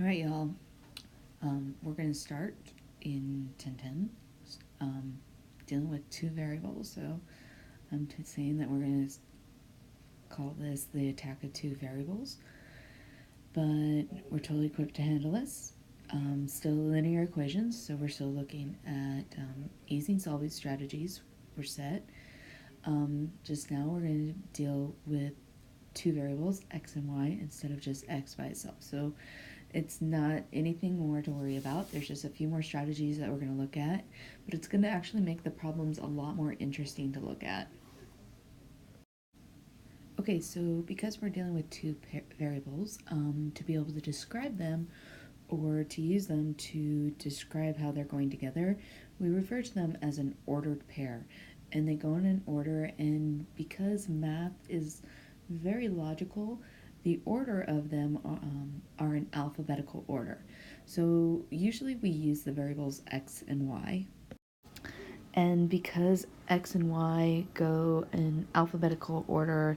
All right, y'all. We're going to start in 1010, dealing with two variables. So I'm saying that we're going to call this the attack of two variables, but we're totally equipped to handle this. Still linear equations, so we're still looking at easing solving strategies. We're set. Just now we're going to deal with two variables, x and y, instead of just x by itself. So it's not anything more to worry about. There's just a few more strategies that we're going to look at, but it's going to actually make the problems a lot more interesting to look at. Okay, so because we're dealing with two variables, to be able to describe them or to use them to describe how they're going together, we refer to them as an ordered pair. And they go in an order, and because math is very logical, the order of them are in alphabetical order. So usually we use the variables x and y. And because x and y go in alphabetical order,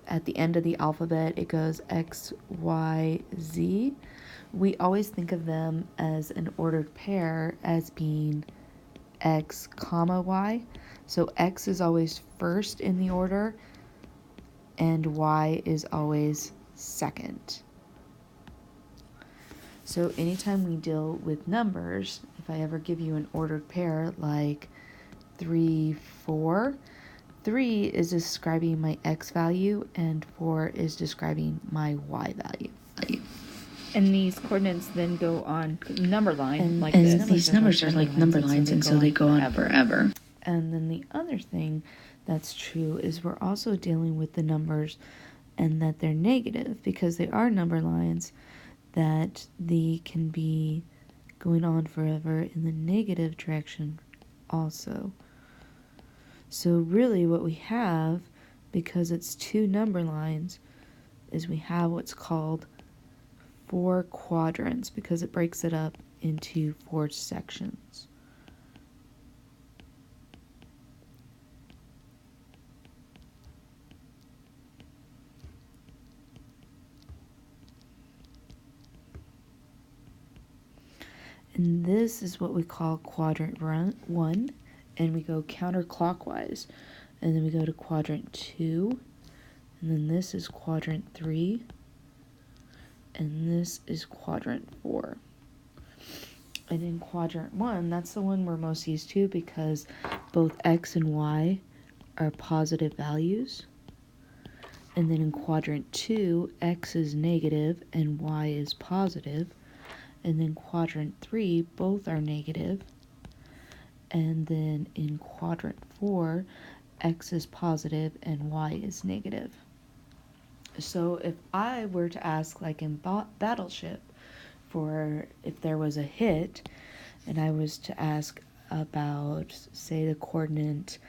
at the end of the alphabet it goes x, y, z. We always think of them as an ordered pair as being x comma y. So x is always first in the order and y is always second. So anytime we deal with numbers, if I ever give you an ordered pair like 3, 4, 3 is describing my x value and 4 is describing my y value. And these coordinates then go on number line and like this. These numbers are like number lines, and so they go on forever. And then the other thing that's true is we're also dealing with the numbers and that they're negative because they are number lines, that they can be going on forever in the negative direction also. So really what we have, because it's two number lines, is we have what's called 4 quadrants because it breaks it up into 4 sections. And this is what we call quadrant 1, and we go counterclockwise. And then we go to quadrant 2, and then this is quadrant 3, and this is quadrant 4. And in quadrant 1, that's the one we're most used to because both x and y are positive values. And then in quadrant 2, x is negative and y is positive. And then quadrant 3, both are negative. And then in quadrant 4, x is positive and y is negative. So if I were to ask, like in Battleship, for if there was a hit, and I was to ask about, say, the coordinate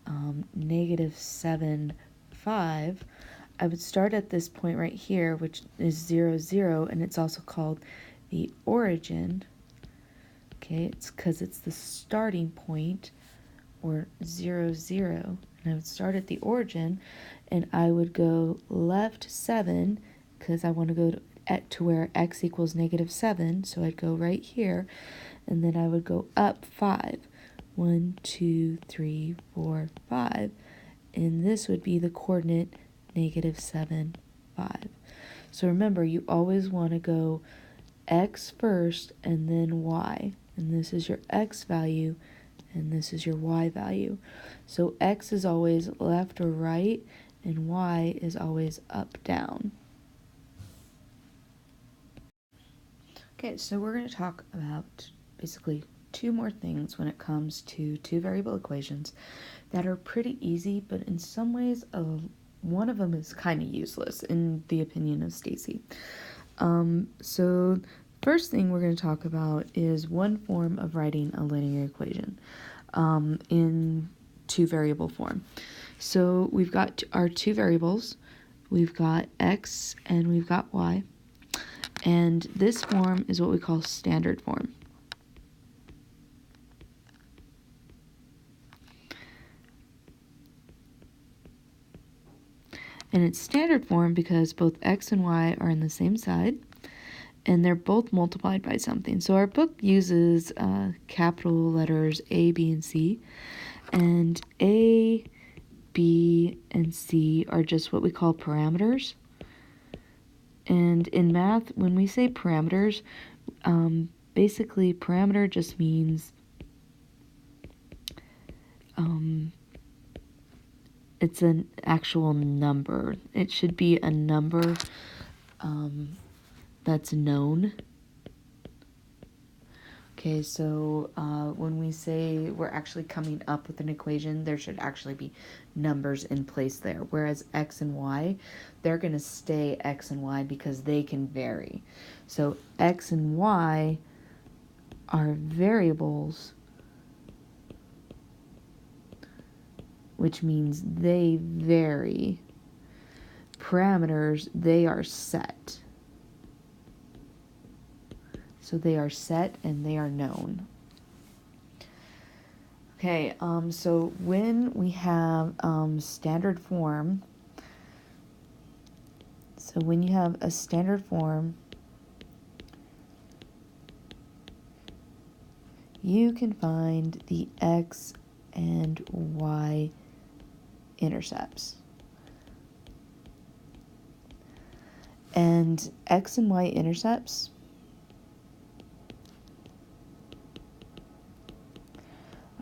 -7, 5, I would start at this point right here, which is 0, 0, and it's also called the origin. Okay, it's because it's the starting point, or 0, 0, and I would start at the origin, and I would go left 7 because I want to go to where x equals -7, so I'd go right here, and then I would go up 5. 1, 2, 3, 4, 5, and this would be the coordinate -7, 5. So remember, you always want to go x first and then y, and this is your x value and this is your y value. So x is always left or right and y is always up, down. Okay, so we're going to talk about basically two more things when it comes to two variable equations that are pretty easy, but in some ways one of them is kind of useless in the opinion of Stacy. So first thing we're going to talk about is one form of writing a linear equation in two variable form. So we've got our two variables, we've got x and we've got y, and this form is what we call standard form. And it's standard form because both x and y are on the same side, and they're both multiplied by something. So our book uses capital letters A, B, and C, and A, B, and C are just what we call parameters. And in math, when we say parameters, basically parameter just means it's an actual number. It should be a number that's known. Okay, so when we say we're actually coming up with an equation, there should actually be numbers in place there. Whereas x and y, they're going to stay x and y because they can vary. So x and y are variables, which means they vary. Parameters, they are set. So they are set and they are known. Okay, so when we have standard form, so when you have a standard form, you can find the x and y intercepts. And x and y intercepts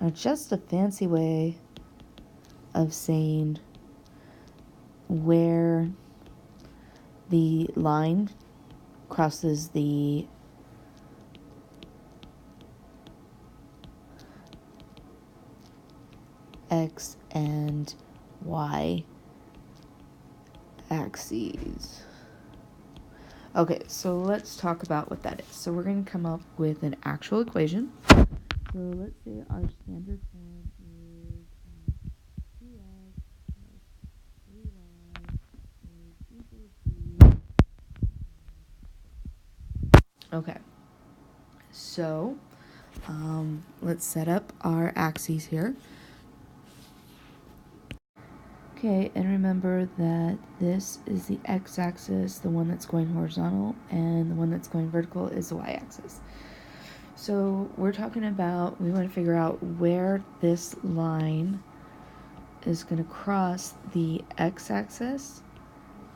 are just a fancy way of saying where the line crosses the x and y axes. Okay, so let's talk about what that is. So we're going to come up with an actual equation. So let's say our standard form is 2x plus 3y is equal to... Okay, so let's set up our axes here. Okay, and remember that this is the x-axis, the one that's going horizontal, and the one that's going vertical is the y-axis. So we're talking about, we want to figure out where this line is going to cross the x-axis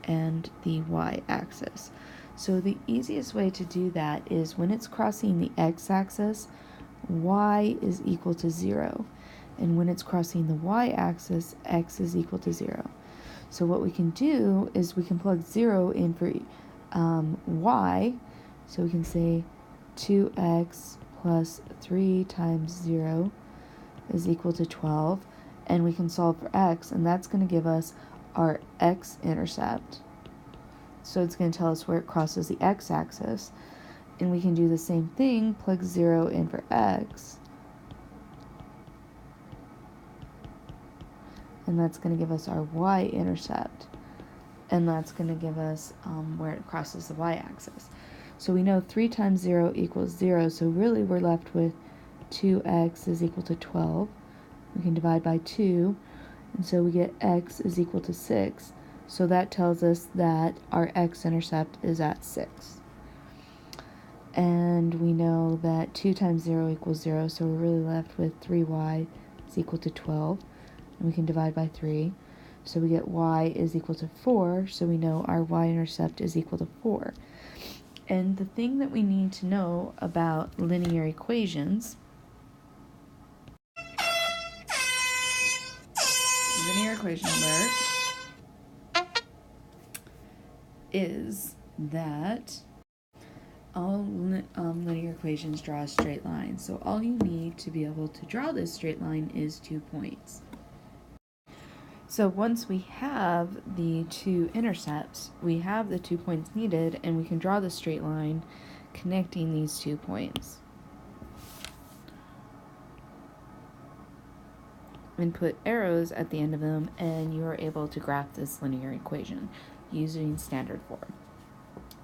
and the y-axis. So the easiest way to do that is when it's crossing the x-axis, y is equal to 0. And when it's crossing the y-axis, x is equal to 0. So what we can do is we can plug 0 in for y. So we can say 2x plus 3 times 0 is equal to 12. And we can solve for x, and that's going to give us our x-intercept. So it's going to tell us where it crosses the x-axis. And we can do the same thing, plug 0 in for x. And that's going to give us our y-intercept. And that's going to give us where it crosses the y-axis. So we know 3 times 0 equals 0, so really we're left with 2x is equal to 12. We can divide by 2, and so we get x is equal to 6. So that tells us that our x-intercept is at 6. And we know that 2 times 0 equals 0, so we're really left with 3y is equal to 12. And we can divide by 3. So we get y is equal to 4, so we know our y-intercept is equal to 4. And the thing that we need to know about linear equations, linear equation alert, is that all linear equations draw a straight line. So all you need to be able to draw this straight line is 2 points. So once we have the 2 intercepts, we have the 2 points needed, and we can draw the straight line connecting these 2 points. And put arrows at the end of them, and you are able to graph this linear equation using standard form.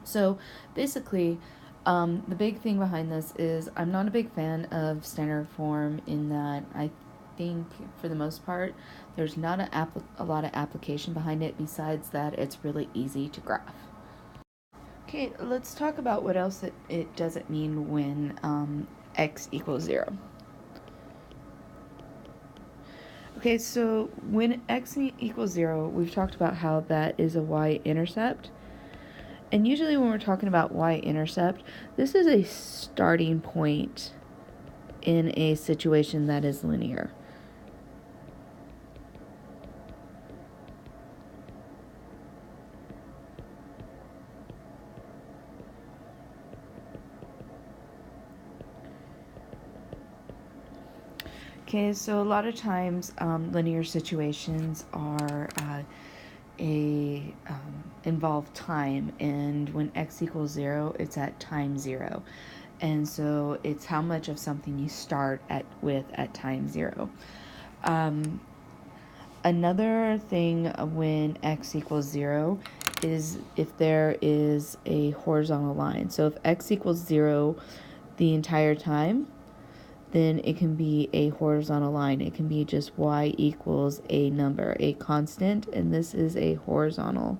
So basically, the big thing behind this is I'm not a big fan of standard form in that I think for the most part there's not a lot of application behind it besides that it's really easy to graph. Okay, let's talk about what else it doesn't mean when x equals 0. Okay, so when x equals 0, we've talked about how that is a y-intercept. And usually when we're talking about y-intercept, this is a starting point in a situation that is linear. Okay, so a lot of times linear situations are involve time, and when x equals 0, it's at time 0. And so it's how much of something you start with at time 0. Another thing when x equals 0 is if there is a horizontal line. So if x equals 0 the entire time, then it can be a horizontal line. It can be just y equals a number, a constant, and this is a horizontal.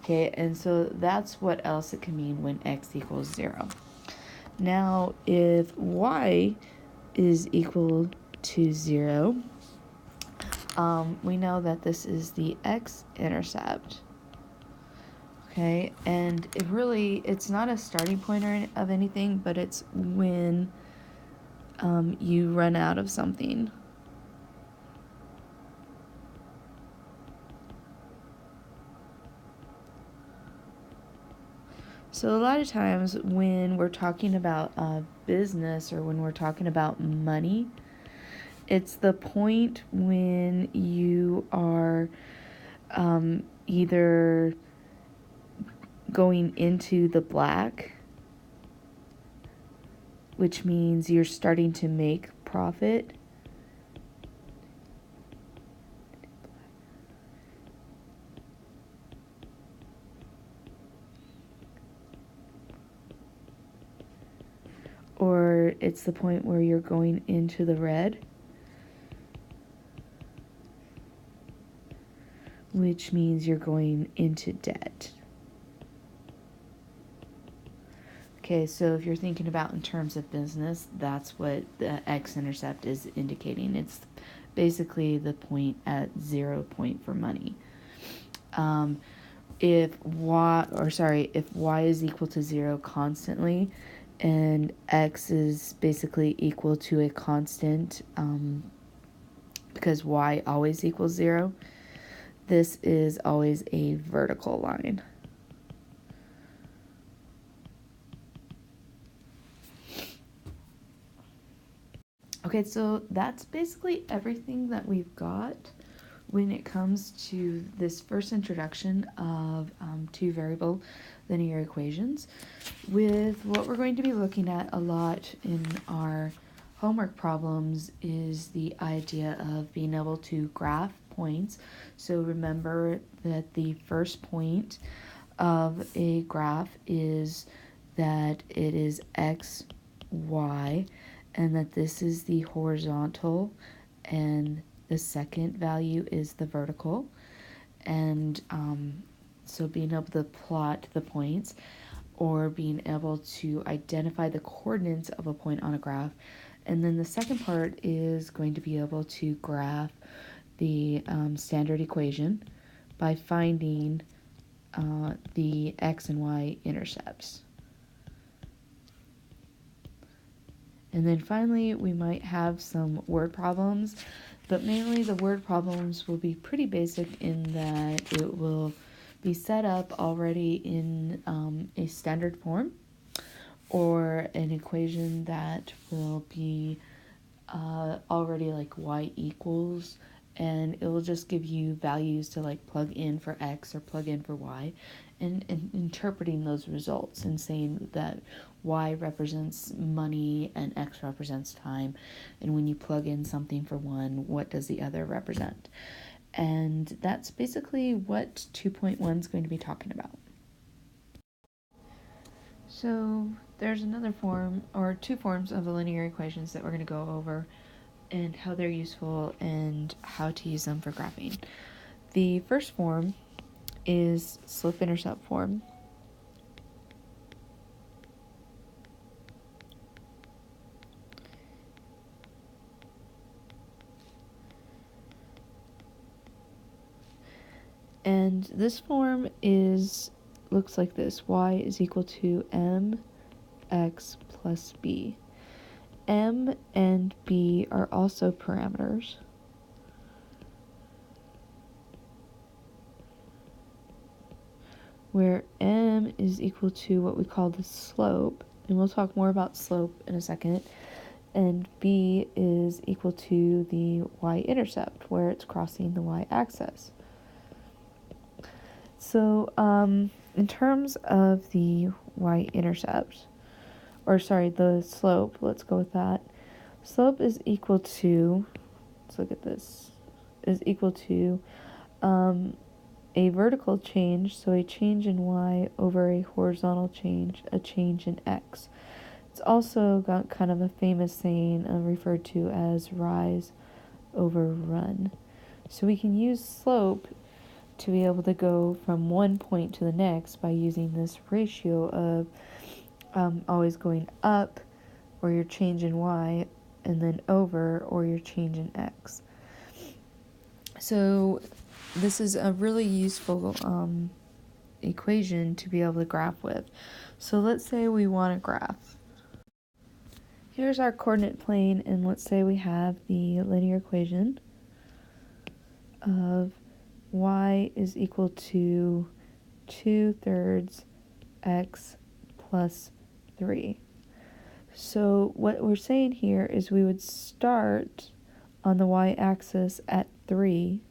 Okay, and so that's what else it can mean when x equals 0. Now, if y is equal to 0, we know that this is the x-intercept. Okay, and it's not a starting point of anything, but it's when you run out of something. So a lot of times when we're talking about business or when we're talking about money, it's the point when you are either going into the black, which means you're starting to make profit, or it's the point where you're going into the red, which means you're going into debt. Okay, so if you're thinking about in terms of business, that's what the x-intercept is indicating. It's basically the point at 0 point for money. If y is equal to 0 constantly, and x is basically equal to a constant, because y always equals 0, this is always a vertical line. Okay, so that's basically everything that we've got when it comes to this first introduction of two variable linear equations. With what we're going to be looking at a lot in our homework problems is the idea of being able to graph points. So remember that the first point of a graph is that it is x, y, and that this is the horizontal, and the second value is the vertical. And so being able to plot the points or being able to identify the coordinates of a point on a graph. And then the second part is going to be able to graph the standard equation by finding the x and y intercepts. And then finally, we might have some word problems, but mainly the word problems will be pretty basic in that it will be set up already in a standard form or an equation that will be already like y equals, and it will just give you values to like plug in for x or plug in for y, and interpreting those results and saying that y represents money and x represents time, and when you plug in something for one, what does the other represent? And that's basically what 2.1 is going to be talking about. So there's another form, or two forms of the linear equations that we're going to go over. and how they're useful and how to use them for graphing. The first form is slope-intercept form. And this form looks like this. Y is equal to mx plus b. M and b are also parameters. Where m is equal to what we call the slope, and we'll talk more about slope in a second, and b is equal to the y-intercept, where it's crossing the y-axis. So, in terms of the y-intercept, the slope, let's go with that. Slope is equal to, let's look at this, is equal to a vertical change, so a change in y over a horizontal change, a change in x. It's also got kind of a famous saying referred to as rise over run. So we can use slope to be able to go from one point to the next by using this ratio of always going up, or your change in y, and then over, or your change in x. So this is a really useful equation to be able to graph with. So let's say we want to graph. Here's our coordinate plane, and let's say we have the linear equation of y is equal to 2/3 x plus 3. So what we're saying here is we would start on the y-axis at 3,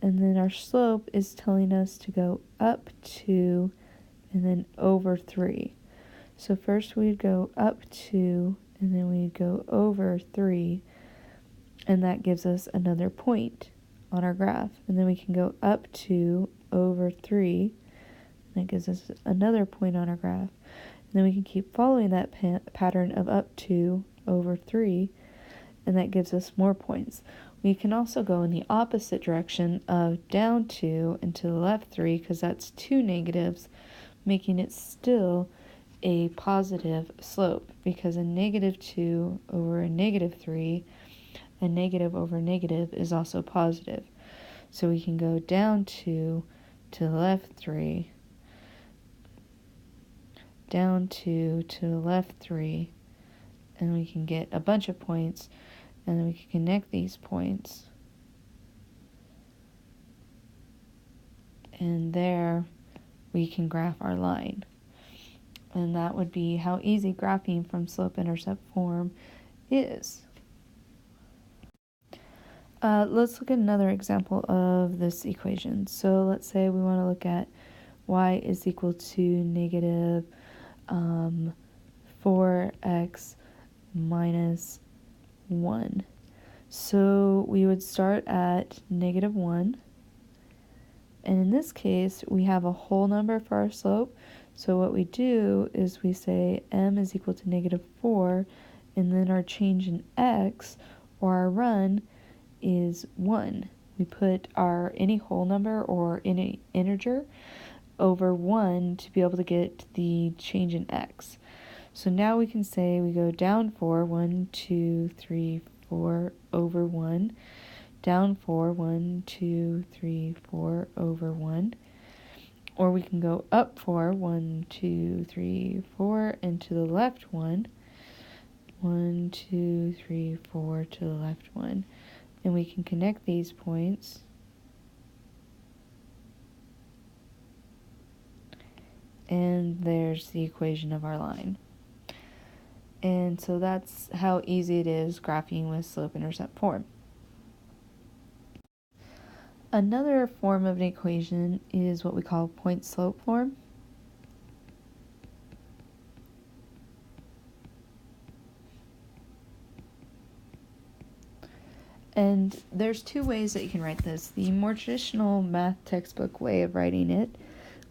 and then our slope is telling us to go up 2 and then over 3. So first we'd go up 2 and then we'd go over 3, and that gives us another point on our graph. And then we can go up 2 over 3, and that gives us another point on our graph. And then we can keep following that pattern of up 2 over 3, and that gives us more points. We can also go in the opposite direction of down 2 and to the left 3, because that's two negatives, making it still a positive slope, because a -2 over a -3, a negative over negative, is also positive. So we can go down 2 to the left 3, down 2 to the left 3, and we can get a bunch of points, and then we can connect these points. And there we can graph our line. And that would be how easy graphing from slope-intercept form is. Let's look at another example of this equation. So let's say we want to look at y is equal to negative 4x minus 1. So we would start at -1, and in this case we have a whole number for our slope. So what we do is we say m is equal to -4, and then our change in x, or our run, is 1. We put our any whole number or any integer over 1 to be able to get the change in x. So now we can say we go down 4, 1, 2, 3, 4 over 1, down 4, 1, 2, 3, 4 over 1. Or we can go up 4, 1, 2, 3, 4, and to the left 1, 1, 2, 3, 4, to the left 1. And we can connect these points. And there's the equation of our line. And so that's how easy it is graphing with slope-intercept form. Another form of an equation is what we call point-slope form. And there's two ways that you can write this. The more traditional math textbook way of writing it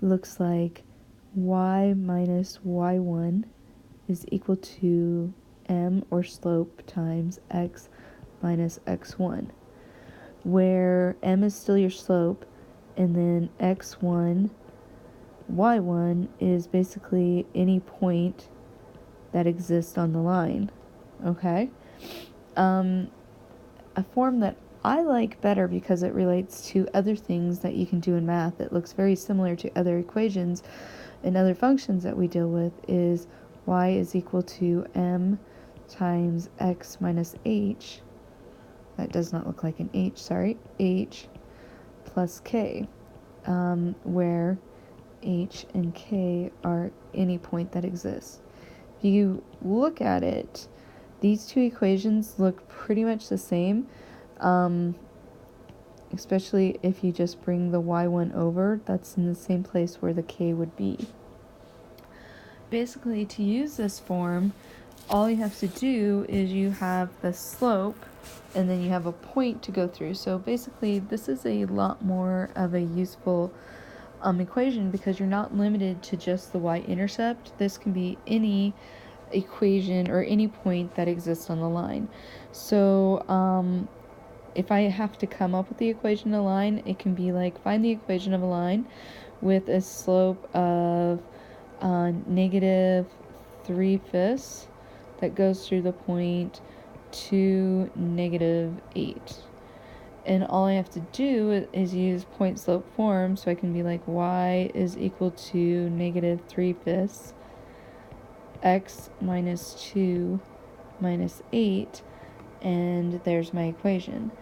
looks like y minus y1 is equal to m, or slope, times x minus x1, where m is still your slope, and then x1, y1 is basically any point that exists on the line, okay? A form that I like better because it relates to other things that you can do in math. It looks very similar to other equations and other functions that we deal with is y is equal to m times x minus h. That does not look like an h, sorry. H plus k, where h and k are any point that exists. If you look at it, these two equations look pretty much the same, especially if you just bring the y1 over. That's in the same place where the k would be. Basically, to use this form, all you have to do is you have the slope and then you have a point to go through. So basically, this is a lot more of a useful equation because you're not limited to just the y-intercept. This can be any equation or any point that exists on the line. So if I have to come up with the equation of a line, it can be like find the equation of a line with a slope of negative 3/5 that goes through the point 2, negative 8. And all I have to do is use point slope form, so I can be like y is equal to negative 3/5 x minus 2 minus 8, and there's my equation.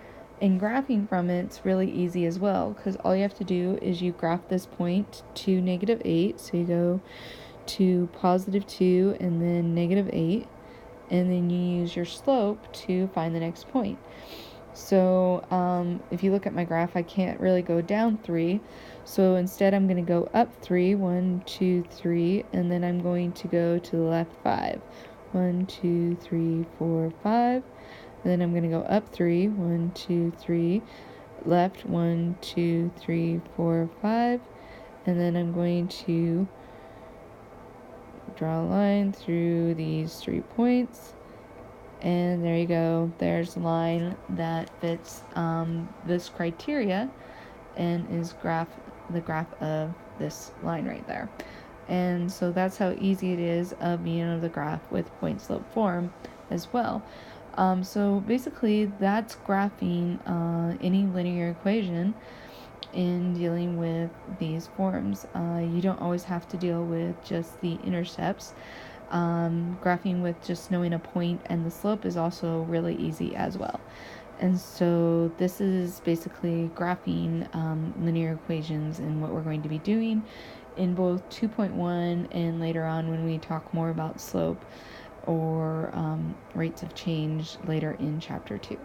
And graphing from it's really easy as well, because all you have to do is you graph this point to negative 8, so you go to positive 2 and then negative 8, and then you use your slope to find the next point. So if you look at my graph, I can't really go down 3, so instead I'm going to go up 3, 1, 2, 3, and then I'm going to go to the left 5, 1, 2, 3, 4, 5, and then I'm going to go up 3, 1, 2, 3, left 1, 2, 3, 4, 5, and then I'm going to draw a line through these 3 points, and there you go. There's a line that fits this criteria and is the graph of this line right there. And so that's how easy it is of being able to graph with point slope form as well. So basically that's graphing any linear equation in dealing with these forms. You don't always have to deal with just the intercepts. Graphing with just knowing a point and the slope is also really easy as well. And so this is basically graphing linear equations and what we're going to be doing in both 2.1 and later on when we talk more about slope or rates of change later in chapter 2.